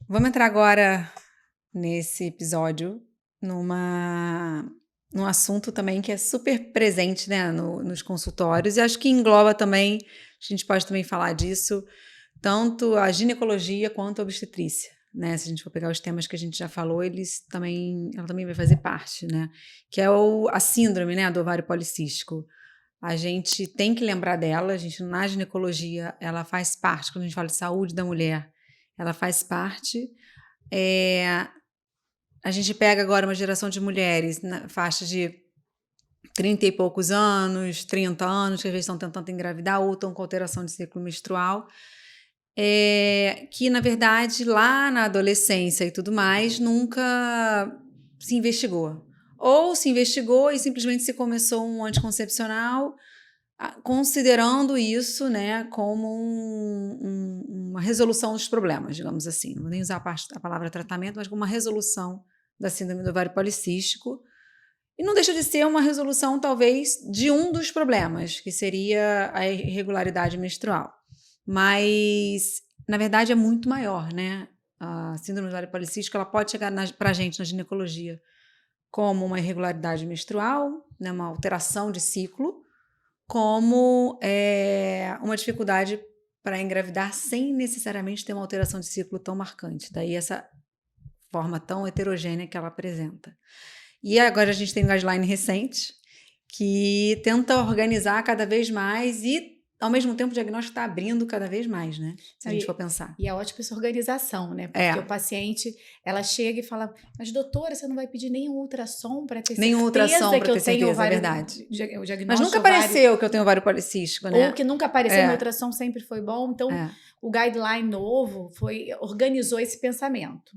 Vamos entrar agora nesse episódio num assunto também que é super presente, né, nos consultórios, e acho que engloba também, a gente pode também falar disso, tanto a ginecologia quanto a obstetrícia, né? Se a gente for pegar os temas que a gente já falou, ela também vai fazer parte, né? Que é a síndrome, né, do ovário policístico. A gente tem que lembrar dela, a gente na ginecologia, ela faz parte, quando a gente fala de saúde da mulher, ela faz parte. É, a gente pega agora uma geração de mulheres na faixa de 30 e poucos anos, 30 anos, que às vezes estão tentando engravidar ou estão com alteração de ciclo menstrual, que na verdade lá na adolescência e tudo mais nunca se investigou. Ou se investigou e simplesmente se começou um anticoncepcional, considerando isso, né, como uma resolução dos problemas, digamos assim. Não vou nem usar a palavra tratamento, mas como uma resolução da síndrome do ovário policístico. E não deixa de ser uma resolução, talvez, de um dos problemas, que seria a irregularidade menstrual. Mas, na verdade, é muito maior, né? A síndrome do ovário policístico, ela pode chegar para a gente na ginecologia como uma irregularidade menstrual, né, uma alteração de ciclo, como uma dificuldade para engravidar sem necessariamente ter uma alteração de ciclo tão marcante. Daí essa forma tão heterogênea que ela apresenta. E agora a gente tem um guideline recente que tenta organizar cada vez mais e, ao mesmo tempo, o diagnóstico está abrindo cada vez mais, né? Se a gente for pensar. E é ótima essa organização, né? É. Porque o paciente, ela chega e fala, mas doutora, você não vai pedir nenhum ultrassom para ter Nenhum certeza ultrassom para que eu ter tenho certeza, é ovário, verdade. o diagnóstico Mas nunca ovário, apareceu que eu tenho ovário policístico, né? ou que nunca apareceu no ultrassom, sempre foi bom. Então, o guideline novo organizou esse pensamento.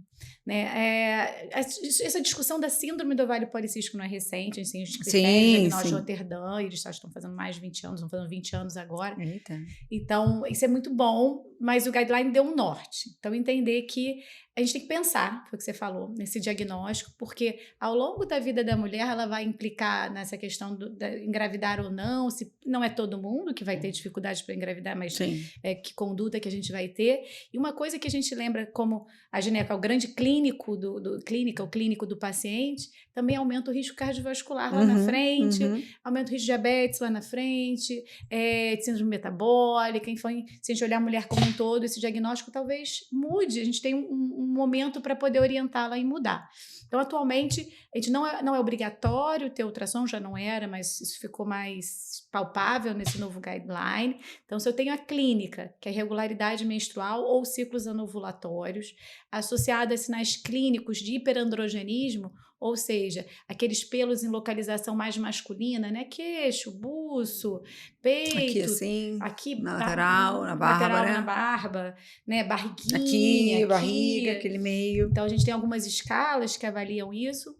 Né? Essa discussão da síndrome do ovário policístico não é recente, a gente tem os critérios de diagnóstico de Roterdã, eles estão fazendo mais de 20 anos, estão fazendo 20 anos agora. Eita. Então, isso é muito bom, mas o guideline deu um norte. Então, entender que a gente tem que pensar, foi o que você falou, nesse diagnóstico, porque ao longo da vida da mulher, ela vai implicar nessa questão de engravidar ou não, se não é todo mundo que vai ter dificuldade para engravidar, mas que conduta que a gente vai ter. E uma coisa que a gente lembra como a gineco é o grande clínico o clínico do paciente, também aumenta o risco cardiovascular lá na frente, aumenta o risco de diabetes lá na frente, de síndrome metabólica, enfim, se a gente olhar a mulher como um todo, esse diagnóstico talvez mude, a gente tem um momento para poder orientá-la e mudar. Então, atualmente, a gente não é obrigatório ter ultrassom, já não era, mas isso ficou mais palpável nesse novo guideline. Então, se eu tenho a clínica, que é irregularidade menstrual ou ciclos anovulatórios, associada a sinais clínicos de hiperandrogenismo, ou seja, aqueles pelos em localização mais masculina, né? Queixo, buço, peito, aqui assim, aqui na lateral, na barba, lateral, né? na barba, né? Barriguinha, aqui, barriga, aquele meio. Então a gente tem algumas escalas que avaliam isso.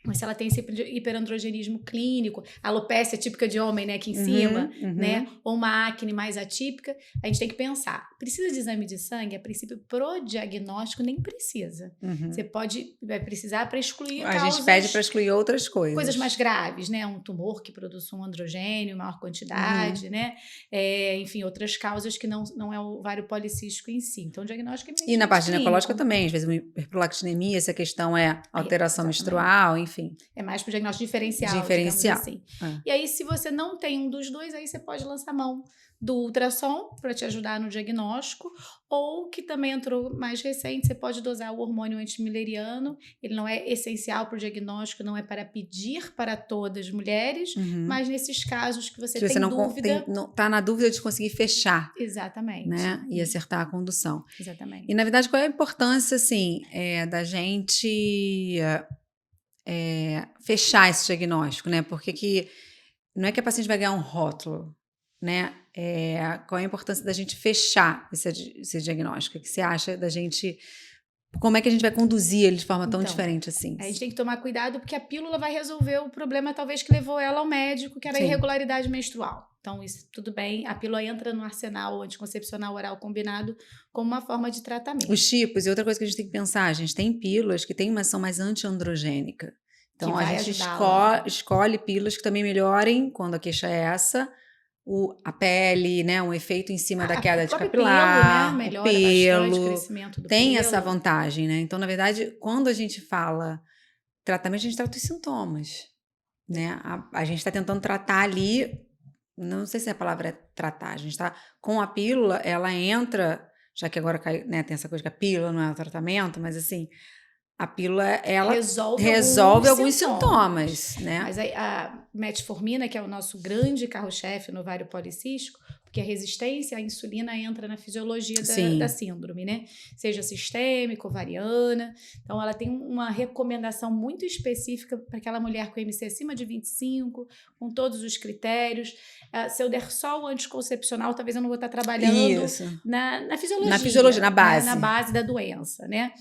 Mas se ela tem esse hiperandrogenismo clínico, alopecia típica de homem, né, aqui em cima, né, ou uma acne mais atípica, a gente tem que pensar. Precisa de exame de sangue? A princípio, pro diagnóstico, nem precisa. Você vai precisar para excluir a gente pede para excluir outras coisas. Coisas mais graves, né, um tumor que produz um androgênio, maior quantidade, né, enfim, outras causas que não é o ovário policístico em si. Então, o diagnóstico é e na parte ginecológica também, às vezes uma hiperprolactinemia, essa questão é alteração menstrual, enfim. É mais para o diagnóstico diferencial, digamos assim. E aí, se você não tem um dos dois, aí você pode lançar mão do ultrassom para te ajudar no diagnóstico, ou que também entrou mais recente, você pode dosar o hormônio antimileriano. Ele não é essencial para o diagnóstico, não é para pedir para todas as mulheres, mas nesses casos que você tem dúvida... está na dúvida de conseguir fechar. Exatamente. Né? E acertar a condução. Exatamente. E, na verdade, qual é a importância, assim, da gente... fechar esse diagnóstico, né? Porque não é que a paciente vai ganhar um rótulo, né? Qual é a importância da gente fechar esse diagnóstico? O que você acha da gente... Como é que a gente vai conduzir ele de forma tão diferente assim? A gente tem que tomar cuidado porque a pílula vai resolver o problema talvez que levou ela ao médico, que era a irregularidade menstrual. Então, isso tudo bem, a pílula entra no arsenal anticoncepcional oral combinado como uma forma de tratamento. Os tipos, e outra coisa que a gente tem que pensar, a gente tem pílulas que tem uma ação mais antiandrogênica. Então, a gente escolhe pílulas que também melhorem, quando a queixa é essa, a pele, né? Um efeito em cima da queda de próprio capilar, pelo, né? o Melhora bastante o pelo, crescimento do tem pelo. essa vantagem, né? Então, na verdade, quando a gente fala tratamento, a gente trata os sintomas, né? A gente está tentando tratar ali, não sei se a palavra é tratar, a gente está com a pílula, ela entra, já que agora né, tem essa coisa que a pílula não é o tratamento, mas assim, a pílula, ela resolve alguns sintomas, né? Mas a metformina, que é o nosso grande carro-chefe no ovário policístico, porque a resistência à insulina entra na fisiologia da síndrome, né? Seja sistêmica, ovariana. Então, ela tem uma recomendação muito específica para aquela mulher com IMC acima de 25, com todos os critérios. Se eu der só o anticoncepcional, talvez eu não vou estar trabalhando na fisiologia. Na fisiologia, na base. Né? Na base da doença, né?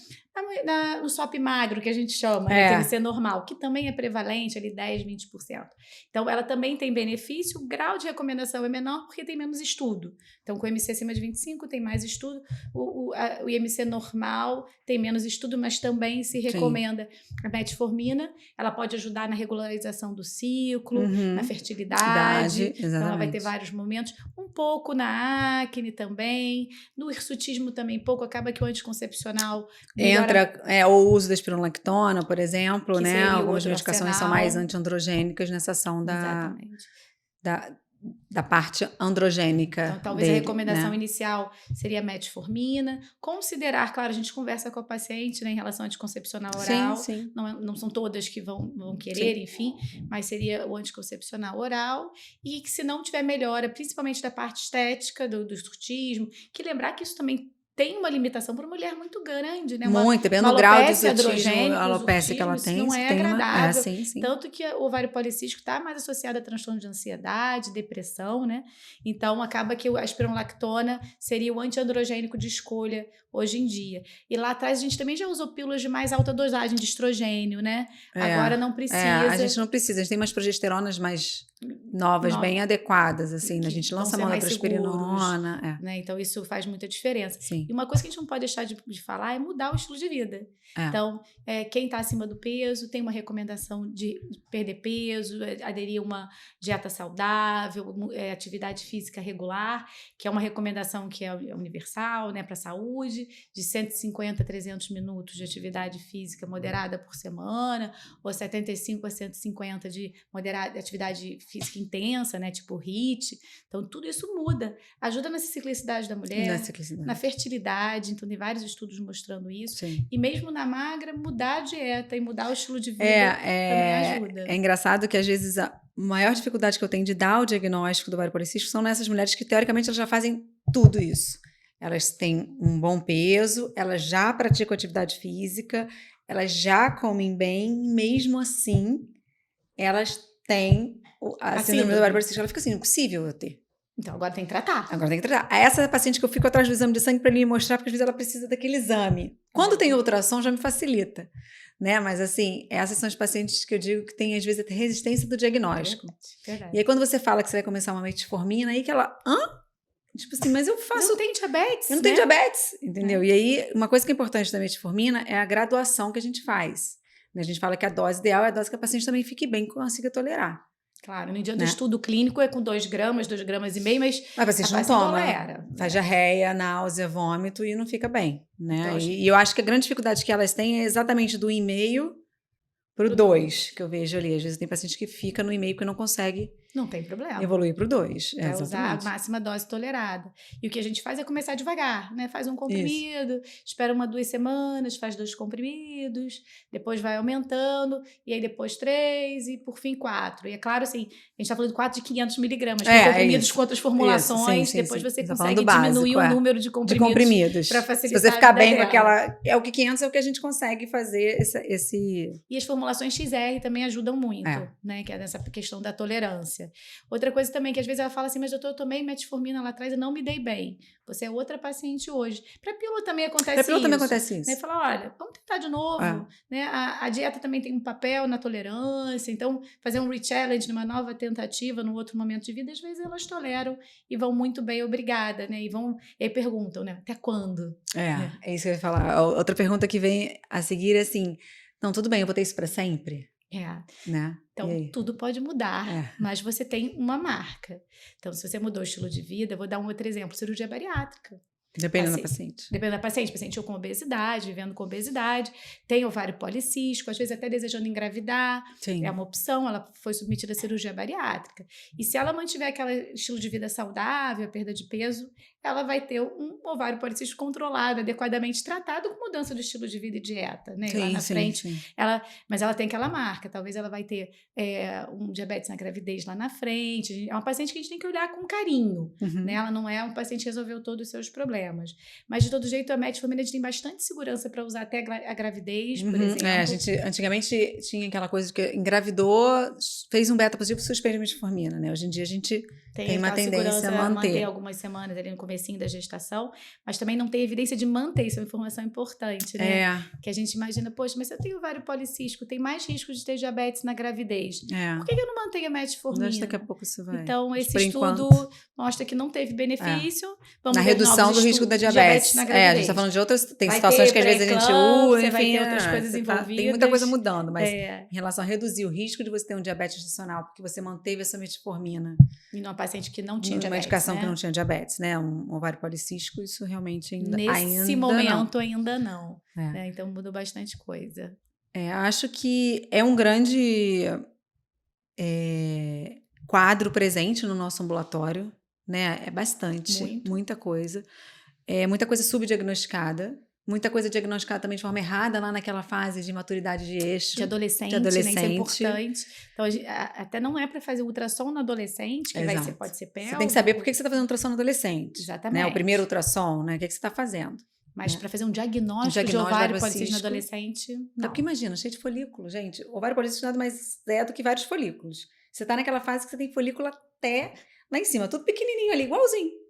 No SOP magro, que a gente chama, né? TMC normal, que também é prevalente, ali 10, 20%. Então, ela também tem benefício, o grau de recomendação é menor porque tem menos estudo. Então, com o IMC acima de 25 tem mais estudo, o IMC normal tem menos estudo, mas também se recomenda a metformina. Ela pode ajudar na regularização do ciclo, na fertilidade. Então, ela vai ter vários momentos. Um pouco na acne também, no hirsutismo também pouco, acaba que o anticoncepcional entra o uso da espironolactona, por exemplo, né? Algumas medicações são mais antiandrogênicas nessa ação da parte androgênica. Então, talvez a recomendação inicial seria a metformina. Considerar, claro, a gente conversa com a paciente, né, em relação ao anticoncepcional oral. Sim. Não são todas que vão querer, enfim, mas seria o anticoncepcional oral. E que se não tiver melhora, principalmente da parte estética, do hirsutismo, que lembrar que isso também tem uma limitação para mulher muito grande, né? Muito, dependendo do grau de hirsutismo, a alopecia que ela tem. Não é agradável. Sim. Tanto que o ovário policístico está mais associado a transtorno de ansiedade, depressão, né? Então, acaba que a espironolactona seria o antiandrogênico de escolha hoje em dia. E lá atrás, a gente também já usou pílulas de mais alta dosagem de estrogênio, né? Agora não precisa. A gente não precisa. A gente tem umas progesteronas mais novas, bem adequadas, assim. A gente lança a mão da prosperinona. Né? Então, isso faz muita diferença. Sim. E uma coisa que a gente não pode deixar de falar é mudar o estilo de vida. Então, quem está acima do peso tem uma recomendação de perder peso, aderir a uma dieta saudável, atividade física regular, que é uma recomendação que é universal, né, para a saúde, de 150 a 300 minutos de atividade física moderada por semana, ou 75 a 150 de atividade física intensa, né, tipo HIIT. Então, tudo isso muda. Ajuda na ciclicidade da mulher, na fertilidade. Então, tem vários estudos mostrando isso. Sim. E mesmo na magra, mudar a dieta e mudar o estilo de vida também ajuda. É engraçado que, às vezes, a maior dificuldade que eu tenho de dar o diagnóstico do ovário policístico são nessas mulheres que, teoricamente, elas já fazem tudo isso. Elas têm um bom peso, elas já praticam atividade física, elas já comem bem, mesmo assim, elas têm a síndrome do ovário policístico. Ela fica assim, impossível eu ter. Então, agora tem que tratar. Essa é a paciente que eu fico atrás do exame de sangue para ele me mostrar, porque às vezes ela precisa daquele exame. Quando tem ultrassom, já me facilita, né? Mas, assim, essas são as pacientes que eu digo que têm, às vezes, até resistência do diagnóstico. Verdade. E aí, quando você fala que você vai começar uma metformina, aí que ela... Tipo assim, mas eu faço... Não tem diabetes, Eu não tenho diabetes, entendeu? E aí, uma coisa que é importante da metformina é a graduação que a gente faz. A gente fala que a dose ideal é a dose que a paciente também fique bem e consiga tolerar. Claro, no dia do estudo clínico é com 2 gramas, 2,5 gramas, mas a paciente não toma, faz diarreia, náusea, vômito e não fica bem, né? Então, e eu acho que a grande dificuldade que elas têm é exatamente do 1,5 para o 2, que eu vejo ali. Às vezes tem paciente que fica no 1,5 porque não consegue... Não tem problema. Evoluir para o 2. Vai usar a máxima dose tolerada. E o que a gente faz é começar devagar, né? Faz um comprimido, espera 1, 2 semanas, faz 2 comprimidos, depois vai aumentando, e aí depois 3 e por fim 4. E é claro, assim, a gente está falando de 4 de 500 miligramas, tem comprimidos com outras formulações, depois você consegue diminuir o número de comprimidos para facilitar. Se você ficar bem com aquela... o que 500 é o que a gente consegue fazer esse... E as formulações XR também ajudam muito, né? Que é nessa questão da tolerância. Outra coisa também, que às vezes ela fala assim, mas doutor, eu tomei metformina lá atrás e não me dei bem. Você é outra paciente hoje. Para pílula também acontece isso. Né? Fala, olha, vamos tentar de novo. Né? A dieta também tem um papel na tolerância, então fazer um re-challenge numa nova tentativa, num outro momento de vida, às vezes elas toleram e vão muito bem, obrigada, né? E aí perguntam, né? Até quando? É isso que eu ia falar. Outra pergunta que vem a seguir é assim, não, tudo bem, eu vou ter isso para sempre? É. né? E Então, aí? tudo pode mudar, É. mas você tem uma marca. Então, se você mudou o estilo de vida, eu vou dar um outro exemplo, cirurgia bariátrica. Dependendo da paciente. Dependendo da paciente ou com obesidade, vivendo com obesidade, tem ovário policístico, às vezes até desejando engravidar, Sim. é uma opção, ela foi submetida à cirurgia bariátrica. E se ela mantiver aquele estilo de vida saudável, perda de peso, ela vai ter um ovário policístico controlado, adequadamente tratado com mudança de estilo de vida e dieta, né? E lá na frente, Sim. mas ela tem aquela marca, talvez ela vai ter um diabetes na gravidez lá na frente, é uma paciente que a gente tem que olhar com carinho, Uhum. né? Ela não é um paciente que resolveu todos os seus problemas. Mas, de todo jeito, a Metformina tem bastante segurança para usar até a gravidez, por exemplo. A gente antigamente tinha aquela coisa de que engravidou, fez um beta positivo, suspende a metformina, né? Hoje em dia a gente tem uma tendência a manter algumas semanas ali no comecinho da gestação, mas também não tem evidência de manter, isso é uma informação importante, né? Que a gente imagina, poxa, mas se eu tenho ovário policístico, tem mais risco de ter diabetes na gravidez. Por que eu não mantenho a metformina? Daqui a pouco isso vai. Então, esse estudo mostra que não teve benefício. Vamos na redução do risco da diabetes. Na gravidez. A gente está falando de outras, tem situações que às vezes a gente usa, enfim, vai ter outras coisas envolvidas. Tem muita coisa mudando, mas em relação a reduzir o risco de você ter um diabetes gestacional, porque você manteve essa metformina. E numa paciente que não tinha diabetes, uma medicação, né? que não tinha diabetes, né? Um ovário policístico, isso realmente ainda Nesse momento ainda não. Né? Então mudou bastante coisa. Acho que é um grande quadro presente no nosso ambulatório, né? É bastante, muita coisa. Muita coisa subdiagnosticada. Muita coisa diagnosticada também de forma errada, lá naquela fase de maturidade de eixo. De adolescente. Né? Isso é importante. Então, até não é para fazer ultrassom no adolescente, que pode ser pélvico. Você tem que saber por que você está fazendo ultrassom no adolescente. Exatamente. Né? O primeiro ultrassom, né? O que você está fazendo? Mas para fazer um diagnóstico de ovário policístico no adolescente, não. Porque imagina, cheio de folículo, gente. Ovário policístico nada mais é do que vários folículos. Você está naquela fase que você tem folículo até lá em cima, tudo pequenininho ali, igualzinho.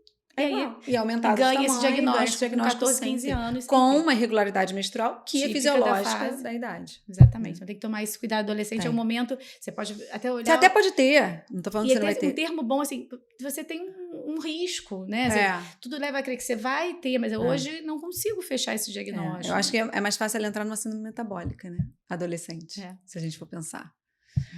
E aumentar ganha esse diagnóstico com 14, 15 anos. Com uma irregularidade menstrual que é fisiológica da idade. Exatamente. Então tem que tomar esse cuidado. Adolescente é um momento, você pode até olhar... Você até pode ter, não tô falando que você não vai ter. Um termo bom, assim, você tem um risco, né? Tudo leva a crer que você vai ter, mas hoje não consigo fechar esse diagnóstico. Eu acho que é mais fácil ela entrar numa síndrome metabólica, né? Adolescente, se a gente for pensar.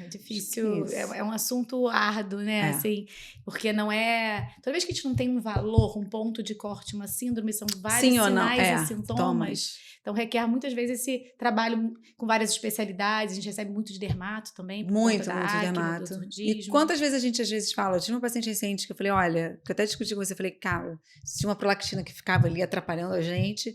É difícil, é um assunto árduo, né? Assim, porque não é... Toda vez que a gente não tem um valor, um ponto de corte, uma síndrome, são vários sinais e sintomas. Então, requer muitas vezes esse trabalho com várias especialidades. A gente recebe muito de dermato também. Muito de dermato. E quantas vezes a gente às vezes fala... Eu tive uma paciente recente que eu falei, olha... Que eu até discuti com você, eu falei, cara... Tinha uma prolactina que ficava ali atrapalhando a gente...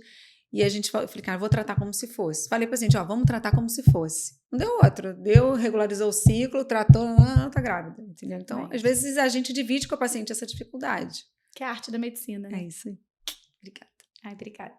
E a gente falou, eu falei, cara, vou tratar como se fosse. Falei pra paciente, vamos tratar como se fosse. Não deu outro. Regularizou o ciclo, tratou, não tá grávida. Entendeu? Então, às vezes, a gente divide com a paciente essa dificuldade. Que é a arte da medicina, né? É isso aí. Obrigada. Obrigada.